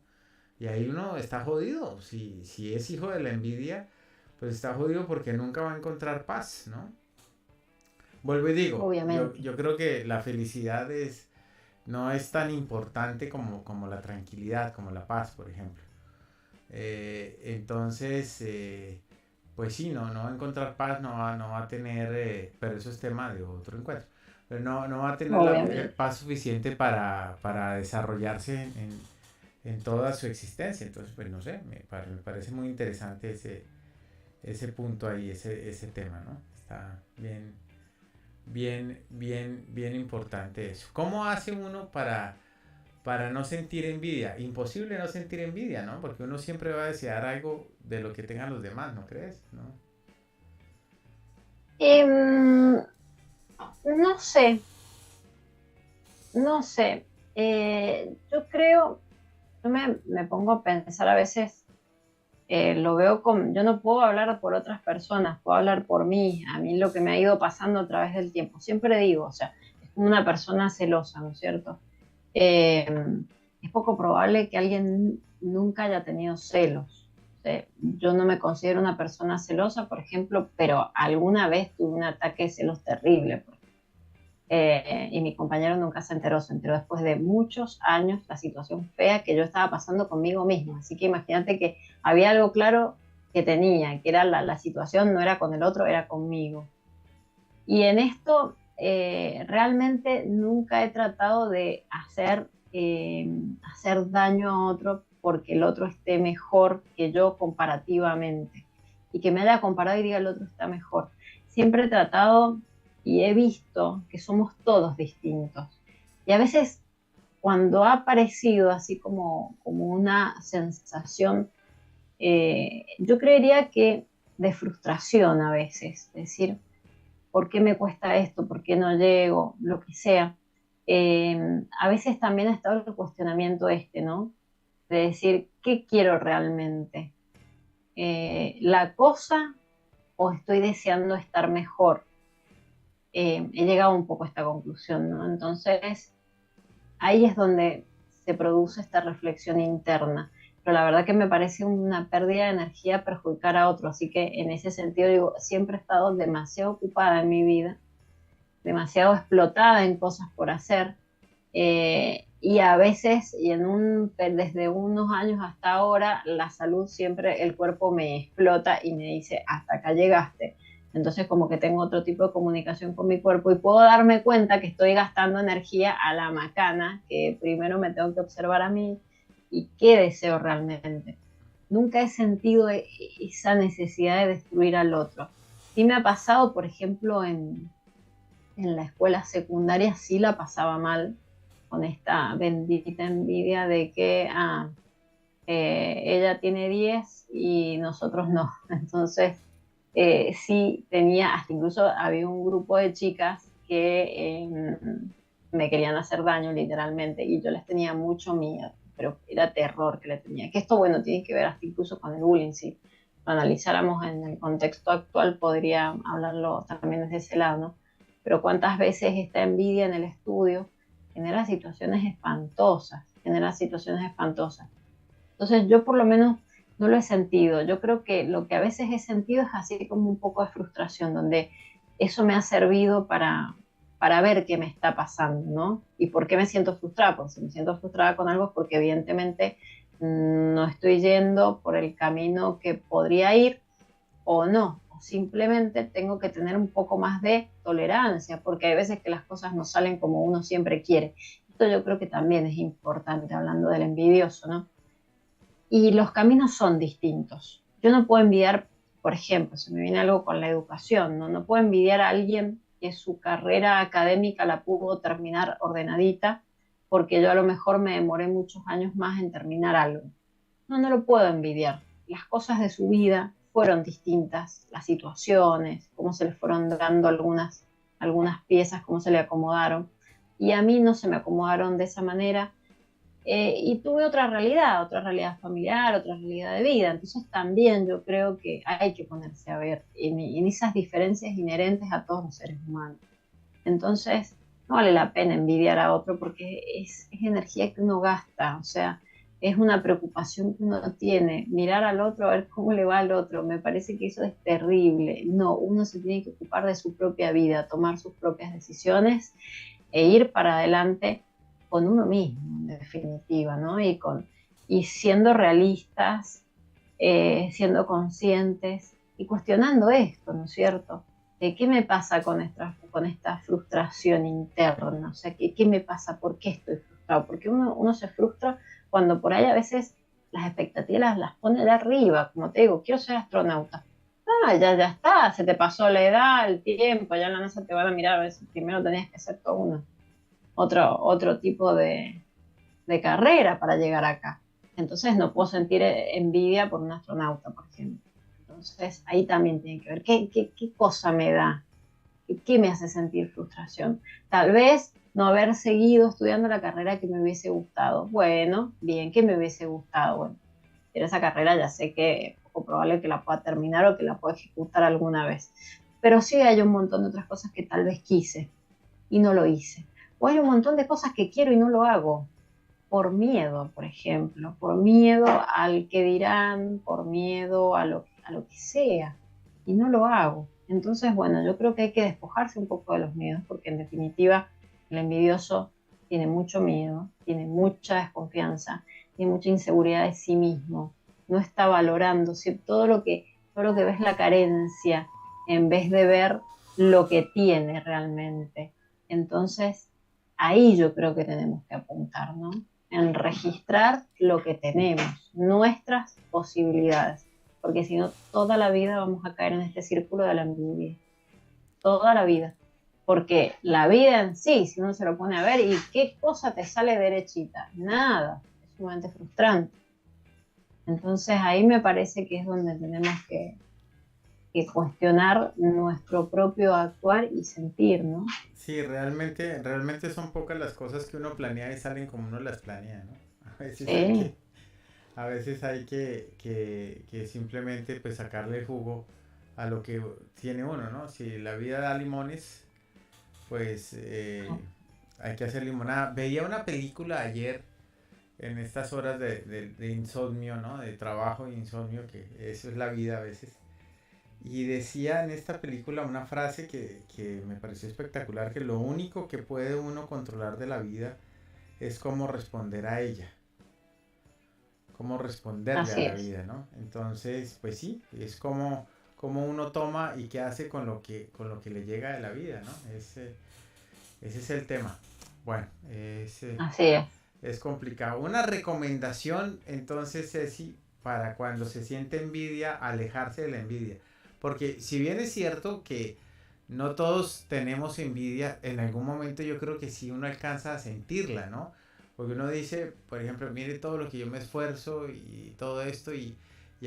Y ahí uno está jodido. Si es hijo de la envidia, pues está jodido porque nunca va a encontrar paz, ¿no? Vuelvo y digo, Obviamente. yo creo que la felicidad no es tan importante como la tranquilidad, como la paz, por ejemplo. Entonces, pues sí, no va a encontrar paz, no va a tener, pero eso es tema de otro encuentro. Pero no va a tener la Obviamente. paz suficiente para desarrollarse en toda su existencia. Entonces, pues no sé, me parece muy interesante ese punto ahí, ese tema, ¿no? Está bien, bien importante eso. ¿Cómo hace uno para no sentir envidia? Imposible no sentir envidia, ¿no? Porque uno siempre va a desear algo de lo que tengan los demás, ¿no crees? ¿No? Em, no sé, no sé. Yo creo, me pongo a pensar a veces, lo veo como, yo no puedo hablar por otras personas, puedo hablar por mí, a mí lo que me ha ido pasando a través del tiempo. Siempre digo, o sea, es como una persona celosa, ¿no es cierto? Eh, es poco probable que alguien nunca haya tenido celos. O sea, yo no me considero una persona celosa, por ejemplo, pero alguna vez tuve un ataque de celos terrible. Y mi compañero nunca se enteró después de muchos años la situación fea que yo estaba pasando conmigo misma. Así que imagínate que había algo claro que tenía, que era la situación no era con el otro, era conmigo. Y en esto realmente nunca he tratado de hacer daño a otro porque el otro esté mejor que yo comparativamente. Y que me haya comparado y diga el otro está mejor. Siempre he tratado y he visto que somos todos distintos. Y a veces cuando ha aparecido así como una sensación, yo creería que de frustración a veces, es decir, ¿por qué me cuesta esto? ¿Por qué no llego? Lo que sea. A veces también ha estado el cuestionamiento este, ¿no? De decir, ¿qué quiero realmente? ¿La cosa o estoy deseando estar mejor? He llegado un poco a esta conclusión, ¿no? Entonces, ahí es donde se produce esta reflexión interna. Pero la verdad que me parece una pérdida de energía perjudicar a otro. Así que en ese sentido, digo, siempre he estado demasiado ocupada en mi vida, demasiado explotada en cosas por hacer. Y a veces, desde unos años hasta ahora, la salud siempre, el cuerpo me explota y me dice, hasta acá llegaste. Entonces como que tengo otro tipo de comunicación con mi cuerpo y puedo darme cuenta que estoy gastando energía a la macana, que primero me tengo que observar a mí y qué deseo realmente. Nunca he sentido esa necesidad de destruir al otro. Sí me ha pasado, por ejemplo, en la escuela secundaria sí la pasaba mal con esta bendita envidia de que ella tiene 10 y nosotros no. Entonces, sí tenía, hasta incluso había un grupo de chicas que me querían hacer daño literalmente y yo les tenía mucho miedo, pero era terror que le tenía. Que esto, bueno, tiene que ver hasta incluso con el bullying, si lo analizáramos en el contexto actual, podría hablarlo también desde ese lado, ¿no? Pero cuántas veces esta envidia en el estudio genera situaciones espantosas, genera situaciones espantosas. Entonces yo por lo menos no lo he sentido. Yo creo que lo que a veces he sentido es así como un poco de frustración, donde eso me ha servido para ver qué me está pasando, ¿no? Y por qué me siento frustrada. Pues si me siento frustrada con algo es porque evidentemente no estoy yendo por el camino que podría ir o no. O simplemente tengo que tener un poco más de tolerancia, porque hay veces que las cosas no salen como uno siempre quiere. Esto yo creo que también es importante, hablando del envidioso, ¿no? Y los caminos son distintos. Yo no puedo envidiar, por ejemplo, se me viene algo con la educación, ¿no? No puedo envidiar a alguien que su carrera académica la pudo terminar ordenadita, porque yo a lo mejor me demoré muchos años más en terminar algo. No, no lo puedo envidiar. Las cosas de su vida fueron distintas, las situaciones, cómo se le fueron dando algunas piezas, cómo se le acomodaron. Y a mí no se me acomodaron de esa manera, y tuve otra realidad familiar, otra realidad de vida. Entonces también yo creo que hay que ponerse a ver en esas diferencias inherentes a todos los seres humanos. Entonces no vale la pena envidiar a otro porque es energía que uno gasta, o sea, es una preocupación que uno tiene. Mirar al otro, a ver cómo le va al otro, me parece que eso es terrible. No, uno se tiene que ocupar de su propia vida, tomar sus propias decisiones e ir para adelante con uno mismo, en definitiva, ¿no? Y siendo realistas, siendo conscientes y cuestionando esto, ¿no es cierto? ¿Qué me pasa con esta frustración interna? O sea, ¿qué me pasa? ¿Por qué estoy frustrado? Porque uno se frustra cuando por ahí a veces las expectativas las pone de arriba, como te digo, quiero ser astronauta. ya está, se te pasó la edad, el tiempo, ya en la NASA te van a mirar a ver si primero tenías que hacer todo otro tipo de carrera para llegar acá. Entonces no puedo sentir envidia por un astronauta, por ejemplo. Entonces ahí también tiene que ver qué cosa me da, qué me hace sentir frustración. Tal vez no haber seguido estudiando la carrera que me hubiese gustado. Bueno, bien, que me hubiese gustado. Bueno, pero esa carrera ya sé que es poco probable que la pueda terminar o que la pueda ejecutar alguna vez. Pero sí hay un montón de otras cosas que tal vez quise y no lo hice. O hay un montón de cosas que quiero y no lo hago por miedo, por ejemplo, por miedo al que dirán, por miedo a lo que sea, y no lo hago. Entonces, bueno, yo creo que hay que despojarse un poco de los miedos, porque en definitiva el envidioso tiene mucho miedo, tiene mucha desconfianza, tiene mucha inseguridad de sí mismo, no está valorando todo lo que ves la carencia, en vez de ver lo que tiene realmente. Entonces, ahí yo creo que tenemos que apuntar, ¿no? En registrar lo que tenemos, nuestras posibilidades, porque si no, toda la vida vamos a caer en este círculo de la envidia, toda la vida, porque la vida en sí, si uno se lo pone a ver, ¿y qué cosa te sale derechita? Nada, es sumamente frustrante. Entonces ahí me parece que es donde tenemos que cuestionar nuestro propio actuar y sentir, ¿no? Sí, realmente son pocas las cosas que uno planea y salen como uno las planea, ¿no? A veces hay Sí, que, a veces hay que simplemente pues sacarle el jugo a lo que tiene uno, ¿no? Si la vida da limones, pues hay que hacer limonada. Veía una película ayer en estas horas de insomnio, ¿no? De trabajo e insomnio, que eso es la vida a veces. Y decía en esta película una frase que me pareció espectacular, que lo único que puede uno controlar de la vida es cómo responder a ella, cómo responderle a así la es. vida, ¿no? Entonces, pues sí, es como uno toma y qué hace con lo que le llega de la vida, ¿no? Ese es el tema. Bueno, Así es. es complicado. Una recomendación, entonces, Ceci, para cuando se siente envidia, alejarse de la envidia. Porque si bien es cierto que no todos tenemos envidia, en algún momento yo creo que sí uno alcanza a sentirla, ¿no? Porque uno dice, por ejemplo, mire todo lo que yo me esfuerzo y todo esto y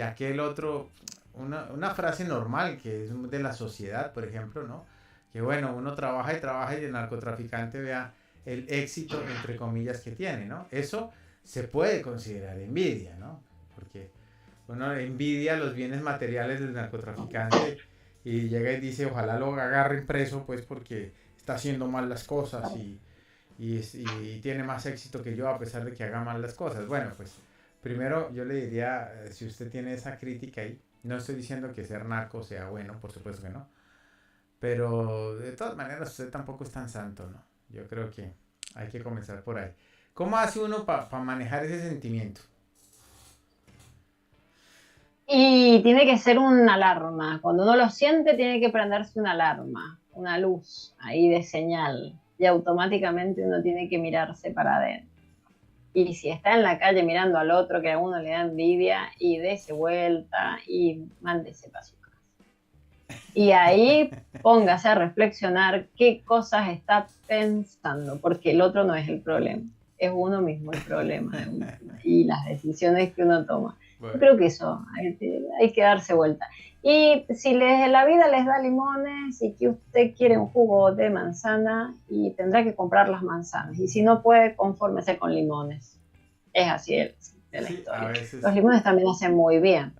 aquel otro, una frase normal que es de la sociedad, por ejemplo, ¿no? Que bueno, uno trabaja y el narcotraficante vea el éxito, entre comillas, que tiene, ¿no? Eso se puede considerar envidia, ¿no? Porque uno envidia los bienes materiales del narcotraficante y llega y dice, ojalá lo agarren preso, pues porque está haciendo mal las cosas y tiene más éxito que yo a pesar de que haga mal las cosas. Bueno, pues primero yo le diría, si usted tiene esa crítica ahí, no estoy diciendo que ser narco sea bueno, por supuesto que no, pero de todas maneras usted tampoco es tan santo, ¿no? Yo creo que hay que comenzar por ahí. ¿Cómo hace uno para manejar ese sentimiento? Y tiene que ser una alarma. Cuando uno lo siente, tiene que prenderse una alarma, una luz ahí de señal. Y automáticamente uno tiene que mirarse para adentro. Y si está en la calle mirando al otro que a uno le da envidia, y dése vuelta y mándese para su casa. Y ahí póngase a reflexionar qué cosas está pensando, porque el otro no es el problema, es uno mismo el problema de última, y las decisiones que uno toma. Yo Bueno, creo que eso, hay que darse vuelta. Y si la vida les da limones y que usted quiere un jugo de manzana, y tendrá que comprar las manzanas. Y si no puede, confórmese con limones. Es así de la sí, a historia. Los veces, limones también hacen muy bien.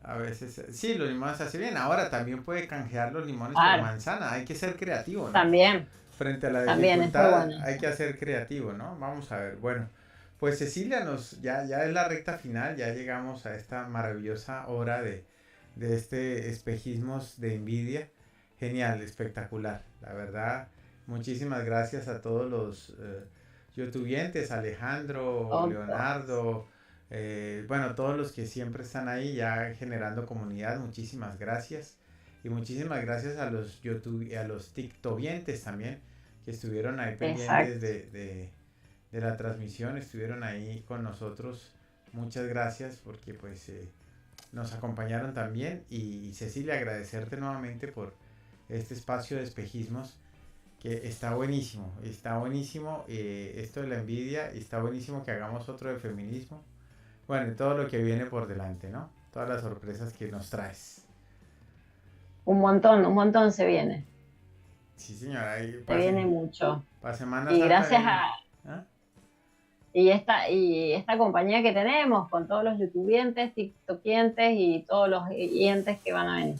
sí, los limones se hace bien. Ahora también puede canjear los limones por Claro, manzana. Hay que ser creativo, ¿no? también, Frente a la también es muy dificultad bueno hay que eso. hacer creativo, ¿no? Vamos a ver. Bueno, pues Cecilia, ya es la recta final, ya llegamos a esta maravillosa hora de este espejismos de envidia. Genial, espectacular. La verdad, muchísimas gracias a todos los youtubientes, Alejandro, Otto. Leonardo, bueno, todos los que siempre están ahí ya generando comunidad, muchísimas gracias. Y muchísimas gracias a los YouTube, a los TikTokientes también, que estuvieron ahí pendientes Exacto. de la transmisión, estuvieron ahí con nosotros. Muchas gracias porque pues nos acompañaron también. Y Cecilia, agradecerte nuevamente por este espacio de espejismos que está buenísimo, está buenísimo esto de la envidia, y está buenísimo que hagamos otro de feminismo. Bueno, y todo lo que viene por delante, ¿no? Todas las sorpresas que nos traes. Un montón se viene. Sí, señora, ahí Se viene mucho. para Semana Y Santa gracias ahí. a ¿Ah? y esta compañía que tenemos, con todos los youtubientes, tiktokientes y todos los oyentes que van a venir.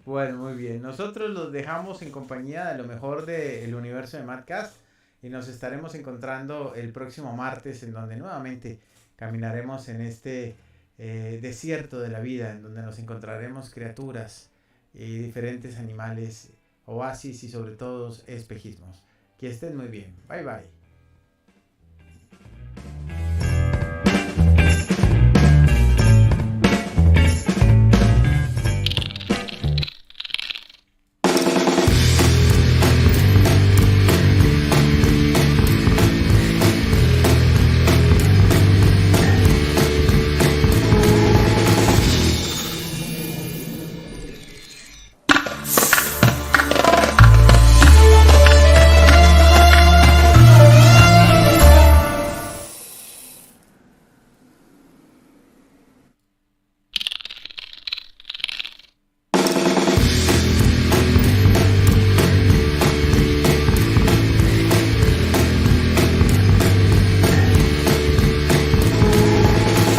Bueno, muy bien. Nosotros los dejamos en compañía de lo mejor del universo de Madcast y nos estaremos encontrando el próximo martes en donde nuevamente caminaremos en este desierto de la vida, en donde nos encontraremos criaturas y diferentes animales, oasis y sobre todo espejismos. Que estén muy bien. Bye bye.